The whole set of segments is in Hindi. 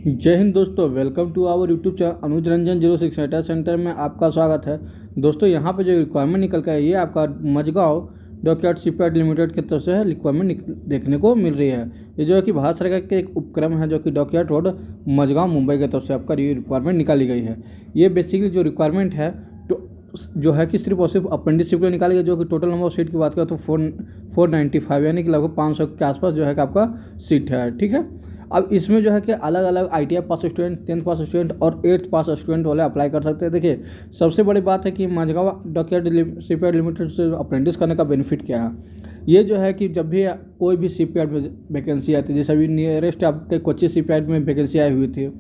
जय हिंद दोस्तों, welcome to our YouTube channel Anuj Ranjan 06 data centre में आपका स्वागत है। दोस्तों यहाँ पे जो रिक्वायरमेंट निकल का है ये आपका मझगांव डॉकयार्ड शिपयार्ड लिमिटेड की तरफ से है। रिक्वायरमेंट देखने को मिल रही है। ये जो है कि भारत सरकार के एक उपक्रम है जो कि डॉकयार्ड रोड मझगांव मुंबई की तरफ से आपका ये रिक्वायरमेंट निकाली गई है। ये बेसिकली जो रिक्वायरमेंट है तो जो है कि सिर्फ और सिर्फ अप्रेंटिसशिप के लिए निकाली गई, जो कि टोटल नंबर ऑफ सीट की बात करें तो 495 यानी कि लगभग 500 के आसपास जो है कि आपका सीट है। ठीक है, अब इसमें जो है कि अलग अलग ITI पास स्टूडेंट, 10th पास स्टूडेंट और 8th पास स्टूडेंट वाले अप्लाई कर सकते हैं। देखिए सबसे बड़ी बात है कि मझगांव डॉकयार्ड शिपयार्ड लिमिटेड से अप्रेंटिस करने का बेनिफिट क्या है। ये जो है कि जब भी कोई भी शिपयार्ड में वैकेंसी आती है, जैसे अभी नियरेस्ट आपके कोच्चि शिपयार्ड में वैकेंसी आई हुई थी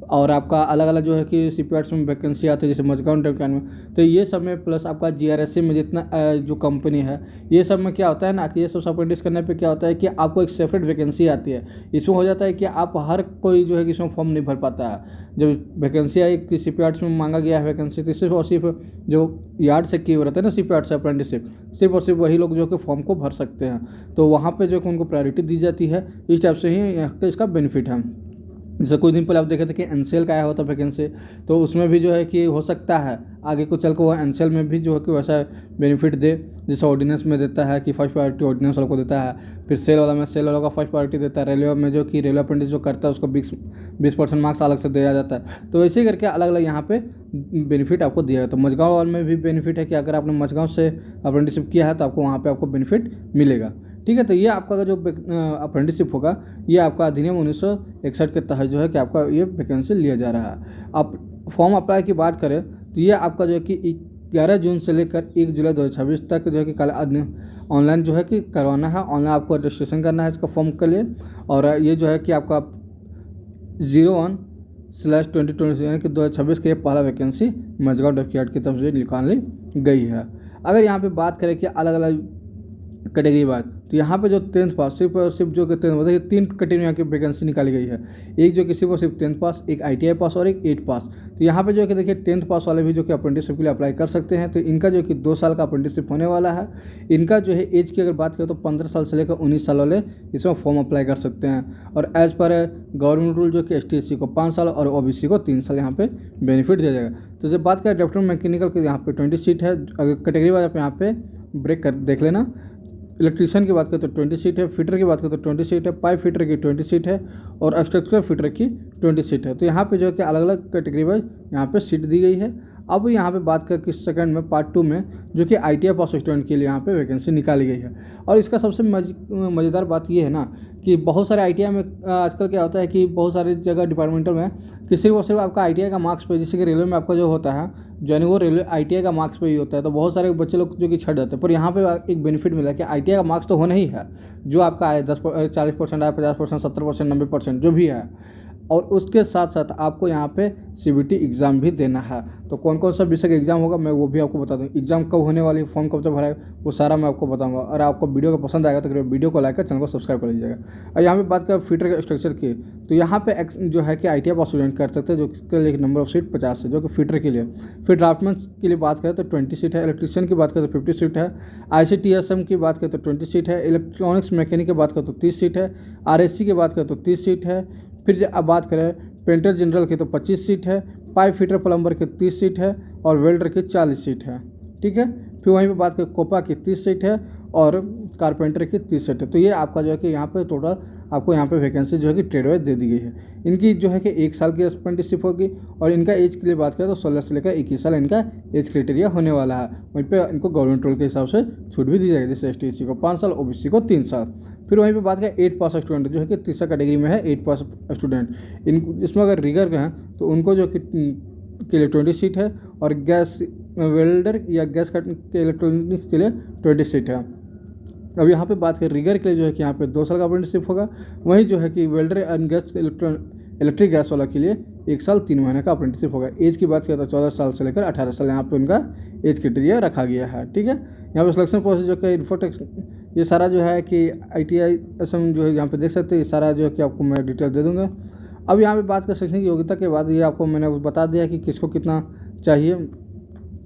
और आपका अलग अलग जो है कि शिपयार्ड्स में वैकेंसी आती है जैसे मझगांव डॉकयार्ड में, तो ये सब में प्लस आपका GRSC में जितना जो कंपनी है ये सब में क्या होता है ना कि ये सब अप्रेंटिस करने पे क्या होता है कि आपको एक सेपरेट वैकेंसी आती है। इसमें हो जाता है कि आप हर कोई जो है कि इसमें फॉर्म नहीं भर पाता है। जब वैकेंसी आई कि शिपयार्ड्स में मांगा गया है वैकेंसी, तो सिर्फ और सिर्फ जो यार्ड से किए हुए रहते हैं ना शिपयार्ड से अप्रेंटिसशिप, सिर्फ और सिर्फ वही लोग जो कि फॉर्म को भर सकते हैं। तो वहाँ पे जो कि उनको प्रायोरिटी दी जाती है। इस टाइप से ही यहाँ का इसका बेनिफिट है। जैसे कुछ दिन पहले आप देखे थे कि NCL का आया होता वैकेंसी, तो उसमें भी जो है कि हो सकता है आगे को चल कर वो NCL में भी जो है कि वैसा बेनिफिट दे, जैसे ऑर्डिनेंस में देता है कि फर्स्ट प्रायोरिटी ऑर्डिनेंस वालों को देता है, फिर सेल वाला में सेल वालों का फर्स्ट प्रायोरिटी देता है, रेलवे में जो कि रेलवे अप्रेंटिस जो करता है उसको 20% मार्क्स अलग से दिया जाता है। तो ऐसे ही करके अलग अलग यहाँ पे बेनिफिट आपको दिया है। तो मझगांव वाले में भी बेनिफिट है कि अगर आपने मझगांव से अप्रेंटिसशिप किया है तो आपको वहाँ पर आपको बेनिफिट मिलेगा। ठीक है, तो ये आपका जो अप्रेंटिसशिप होगा ये आपका अधिनियम 1961 के तहत जो है कि आपका ये वैकेंसी लिया जा रहा है। आप फॉर्म अप्लाई की बात करें तो ये आपका जो है कि 11 जून से लेकर 1 जुलाई 2026 तक जो है कि ऑनलाइन जो है कि करवाना है। ऑनलाइन आपको रजिस्ट्रेशन करना है इसका फॉर्म के लिए। और ये जो है कि आपका 01/2026 यानी कि 2026 के पहला वैकेंसी मझगांव डॉकयार्ड की तरफ से निकाली गई है। अगर यहाँ पे बात करें कि अलग अलग कैटेगरी बात, तो यहाँ पे जो 10th पास सिर्फ और सिर्फ जो कि 10th मतलब ये 3 कैटेगरी यहाँ की वैकेंसी निकाली गई है। एक जो कि सिर्फ और सिर्फ 10th पास, एक ITI पास और एक 8 पास। तो यहाँ पे जो है कि देखिए 10th पास वाले भी जो कि अप्रेंटिसशिप के लिए अप्लाई कर सकते हैं। तो इनका जो कि 2 साल का अप्रेंटिसशिप होने वाला है। इनका जो है एज की अगर बात करें तो 15 साल से लेकर 19 साल वाले इसमें फॉर्म अप्लाई कर सकते हैं। और एज़ पर गवर्नमेंट रूल जो कि ST/SC को 5 साल और OBC को 3 साल यहाँ पे बेनिफिट दिया जाएगा। तो जब बात करें इलेक्ट्रॉनिक मैकेनिकल की, यहाँ पे 20 सीट है। अगर कैटेगरी वाइज आप यहाँ पे ब्रेक कर देख लेना। इलेक्ट्रीशियन की बात करें तो 20 सीट है, फिटर की बात करें तो 20 सीट है, पाइप फिटर की 20 सीट है और स्ट्रक्चरल फिटर की 20 सीट है। तो यहाँ पे जो है कि अलग अलग कैटेगरी वाइज यहाँ पे सीट दी गई है। अब यहाँ पे बात करें कि सेकंड में पार्ट 2 में जो कि ITI पास स्टूडेंट के लिए यहाँ पे वैकेंसी निकाली गई है। और इसका सबसे मज़ेदार बात ये है ना कि बहुत सारे ITI में आजकल क्या होता है कि बहुत सारी जगह डिपार्टमेंटल में कि सिर्फ और सिर्फ आपका ITI का मार्क्स पे, जैसे कि रेलवे में आपका जो होता है यानी वो रेलवे ITI का मार्क्स पे ही होता है। तो बहुत सारे बच्चे लोग जो कि छट जाते हैं। पर यहाँ पे एक बेनिफिट मिला कि ITI का मार्क्स तो होना ही है, जो आपका आए 40% आए, 50%, 70%, 90% जो भी है। और उसके साथ साथ आपको यहाँ पे CBT एग्ज़ाम भी देना है। तो कौन कौन सा विषय का एग्ज़ाम होगा मैं वो भी आपको बता दूँ। एग्ज़ाम कब होने वाली, फॉर्म कब तक भरा है, वो सारा मैं आपको बताऊंगा। और आपको वीडियो का पसंद आएगा तो वीडियो को लाइक कर चैनल को सब्सक्राइब कर लीजिएगा। और यहाँ पे बात करें फिटर के स्ट्रक्चर की, तो यहाँ पे जो है कि ITI पास स्टूडेंट कर सकते हैं, जो इसके लिए नंबर ऑफ सीट 50 है जो कि फिटर के लिए। फिर ड्राफ्टमैन के लिए बात करें तो 20 सीट है, इलेक्ट्रीशियन की बात करें तो 50 सीट है, ICTSM की बात करें तो 20 सीट है, इलेक्ट्रॉनिक्स मैकेनिक की बात करें तो 30 सीट है, RSC की बात करें तो 30 सीट है। फिर अब बात करें पेंटर जनरल की तो 25 सीट है, पाइप फिटर प्लम्बर की 30 सीट है और वेल्डर की 40 सीट है। ठीक है, फिर वहीं पे बात करें कोपा की 30 सीट है और कारपेंटर की 30 सीट है। तो ये आपका जो है कि यहाँ पे टोटल आपको यहाँ पे वैकेंसी जो है कि ट्रेड वाइज दे दी गई है। इनकी जो है कि 1 साल की अप्रेंटिसशिप होगी। और इनका एज के लिए बात करें तो 16 से लेकर 21 साल इनका एज क्राइटेरिया होने वाला है। वहीं पे इनको गवर्नमेंट रूल के हिसाब से छूट भी दी जाएगी, जैसे ST/SC को 5 साल, OBC को 3 साल। फिर वहीं पे बात करें 8 पास स्टूडेंट जो है कि तीसरा कैटेगरी में है 8 पास स्टूडेंट। इनको इसमें अगर रिगर के हैं तो उनको जो कि के लिए 20 सीट है और गैस वेल्डर या गैस के इलेक्ट्रॉनिक्स के लिए 20 सीट है। अब यहाँ पे बात करें रिगर के लिए जो है कि यहाँ पे 2 साल का अप्रेंटिसशिप होगा। वहीं जो है कि welder and gas electric gas वाला के लिए 1 साल 3 महीने का अप्रेंटिसशिप होगा। एज की बात करें तो 14 साल से लेकर 18 साल यहाँ पे उनका एज क्राइटेरिया रखा गया है। ठीक है, यहाँ पे सिलेक्शन प्रोसेस जो कि इन्फोटेक्स ये सारा जो है कि ITI जो है यहाँ पे देख सकते हैं। ये सारा जो है कि आपको मैं डिटेल दे दूँगा। अब यहाँ पे बात करें शैक्षणिक योग्यता के बाद, ये आपको मैंने बता दिया कि किसको कितना चाहिए,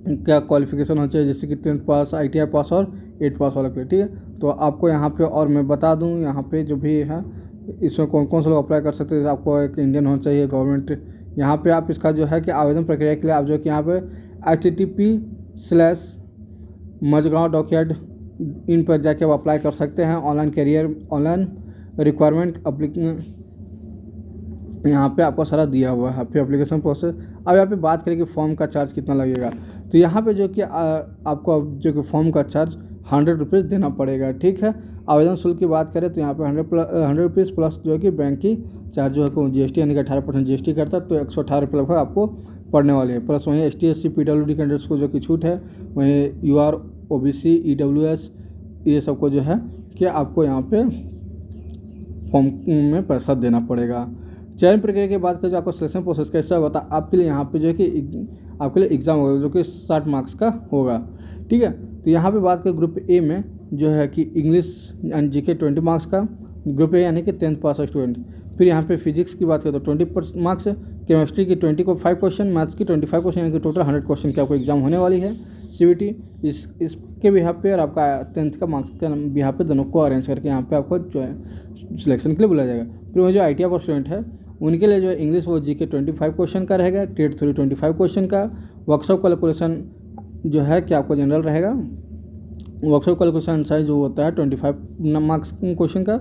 क्या क्वालिफिकेशन होना चाहिए, जैसे कि 10th पास, ITI पास और 8 पास वाला के लिए। ठीक है, तो आपको यहाँ पे और मैं बता दूँ यहाँ पे जो भी है इसमें कौन कौन से लोग अप्लाई कर सकते हैं। आपको एक इंडियन होना चाहिए, गवर्नमेंट। यहाँ पे आप इसका जो है कि आवेदन प्रक्रिया के लिए आप जो है कि यहाँ पे http://majgaon.dockyard इन पर जाके आप अप्लाई कर सकते हैं। ऑनलाइन कैरियर, ऑनलाइन रिक्वायरमेंट यहाँ पे आपको सारा दिया हुआ है। फिर एप्लीकेशन प्रोसेस। अब यहाँ पे बात करें कि फॉर्म का चार्ज कितना लगेगा, तो यहाँ पे जो कि आपको जो कि फॉर्म का चार्ज 100 रुपीज़ देना पड़ेगा, ठीक है। आवेदन शुल्क की बात करें तो यहाँ पे 100 रुपीज़ प्लस जो है कि बैंक की चार्ज जो है कि GST यानी कि 18% GST करता है, तो 118 रुपये लगभग आपको पड़ने वाले हैं। प्लस वहीं ST SC PWD कैंडिडेट्स को जो कि छूट है, वहीं UR OBC EWS ये सबको जो है कि आपको यहाँ पे फॉर्म में पैसा देना पड़ेगा। चयन प्रक्रिया की बात करें तो आपको सिलेक्शन प्रोसेस कैसा होता है, आपके लिए यहाँ पे जो है कि आपके लिए एग्ज़ाम होगा जो कि 60 मार्क्स का होगा, ठीक है। तो यहाँ पे बात करें ग्रुप ए में जो है कि इंग्लिश एंड GK 20 मार्क्स का, ग्रुप ए यानी कि 10th पास स्टूडेंट। फिर यहाँ पे फिजिक्स की बात करें तो 20 मार्क्स है, केमिस्ट्री की 25 क्वेश्चन, मैथ्स की 25 क्वेश्चन, यानी कि टोटल 100 क्वेश्चन की आपको एग्जाम होने वाली है CBT। इसके बिहार पे और आपका 10th का मार्क्स के बिहार पे दोनों को अरेंज करके यहाँ पे आपको जो है सिलेक्शन के लिए बुलाया जाएगा। फिर वो जो ITI स्टूडेंट है उनके लिए जो है इंग्लिश वो GK 25 क्वेश्चन का रहेगा, टेट 3 25 क्वेश्चन का, वर्कशॉप कैलकुलेशन जो है कि आपको जनरल रहेगा, वर्कशॉप कैलकुलेशन साइज जो होता है 25 मार्क्स क्वेश्चन का।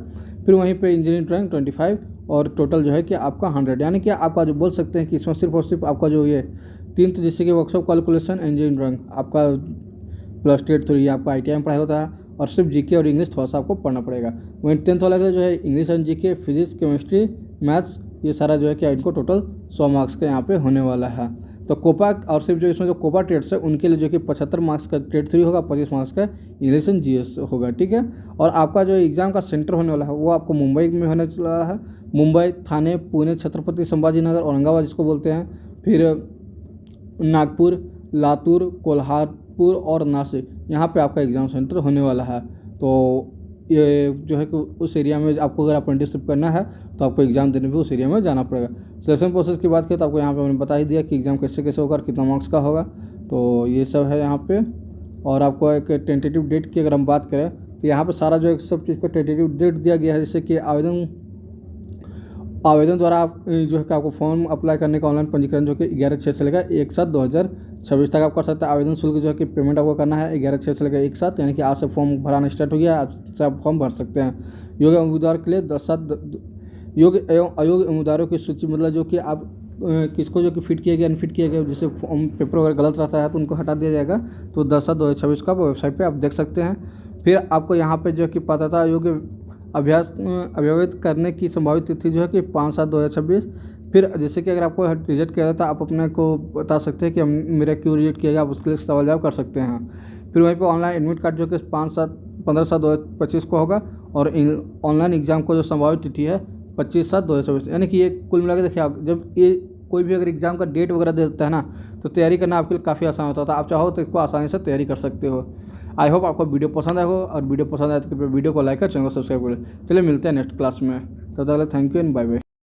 फिर वहीं पे इंजीनियरिंग ड्राइंग 25 और टोटल जो है कि आपका 100, यानी कि आपका जो बोल सकते हैं कि इसमें सिर्फ और सिर्फ आपका जो ये 3 तो जैसे कि वर्कशॉप कैलकुलेशन, इंजीनियरिंग ड्राइंग आपका प्लस टेट 3 आपका ITI में पढ़ाई होता है, और सिर्फ GK और इंग्लिश थोड़ा सा आपको पढ़ना पड़ेगा। वहीं 10th वाला जो है English and GK, physics, chemistry, maths ये सारा जो है कि इनको टोटल 100 मार्क्स का यहाँ पे होने वाला है। तो कोपा और सिर्फ जो इसमें जो कोपा टेट्स है उनके लिए जो कि 75 मार्क्स का टेट 3 होगा, 25 मार्क्स का इंग्लिश एंड GS होगा, ठीक है। और आपका जो एग्ज़ाम का सेंटर होने वाला है वो आपको मुंबई में होने वाला है। मुंबई, थाने, पुणे, छत्रपति संभाजीनगर, औरंगाबाद जिसको बोलते हैं, फिर नागपुर, लातूर, कोल्हापुर और नासिक, यहाँ पे आपका एग्ज़ाम सेंटर होने वाला है। तो ये जो है कि उस एरिया में आपको अगर अप्रेंटिसशिप करना है तो आपको एग्ज़ाम देने भी उस एरिया में जाना पड़ेगा। सिलेक्शन प्रोसेस की बात करें तो आपको यहाँ पे मैंने बता ही दिया कि एग्ज़ाम कैसे कैसे होगा और कितना मार्क्स का होगा, तो ये सब है यहाँ पे। और आपको एक टेंटेटिव डेट की अगर हम बात करें तो यहाँ पे सारा जो है सब चीज़ का टेंटेटिव डेट दिया गया है, जैसे कि आवेदन द्वारा आप जो है कि आपको फॉर्म अप्लाई करने का ऑनलाइन पंजीकरण जो कि 11/6 से लेकर 1/7/2026 तक आप कर सकते हैं। आवेदन शुल्क जो है कि पेमेंट आपको करना है 11/6 से लेकर 1/7, यानी कि आज से फॉर्म भराना स्टार्ट हो गया, आज से आप फॉर्म भर सकते हैं। योग्य उम्मीदवार के लिए 10/7 योग्य एवं अयोग्य उम्मीदवारों की सूची, मतलब जो कि आप किसको जो कि फिट किया गया, अनफिट किया गया, जिससे फॉर्म पेपर वगैरह गलत रहता है तो उनको हटा दिया जाएगा। तो 10/7/2026 का वेबसाइट पर आप देख सकते हैं। फिर आपको यहाँ पर जो कि पात्रता योग्य अभ्यवित करने की संभावित तिथि जो है कि 5/7/2026। फिर जैसे कि अगर आपको रिजेक्ट किया जाता है आप अपने को बता सकते हैं कि मेरा क्यों रिजेक्ट किया गया, आप उसके लिए सवाल जवाब कर सकते हैं। फिर वहीं पे ऑनलाइन एडमिट कार्ड जो कि 15/7/2025 को होगा, और ऑनलाइन एग्ज़ाम को जो संभावित तिथि है 25/7/2026, यानी कि ये कुल मिला के देखिए आप जब ये कोई भी अगर एग्ज़ाम का डेट वगैरह दे देता है ना, तो तैयारी करना आपके लिए काफ़ी आसान होता है। आप चाहो तो इसको आसानी से तैयारी कर सकते हो। आई होप आपको वीडियो पसंद आएगा, और वीडियो पसंद आए तो वीडियो को लाइक कर, चैनल को सब्सक्राइब करें। चलिए मिलते हैं नेक्स्ट क्लास में, तब तक thank you and bye bye.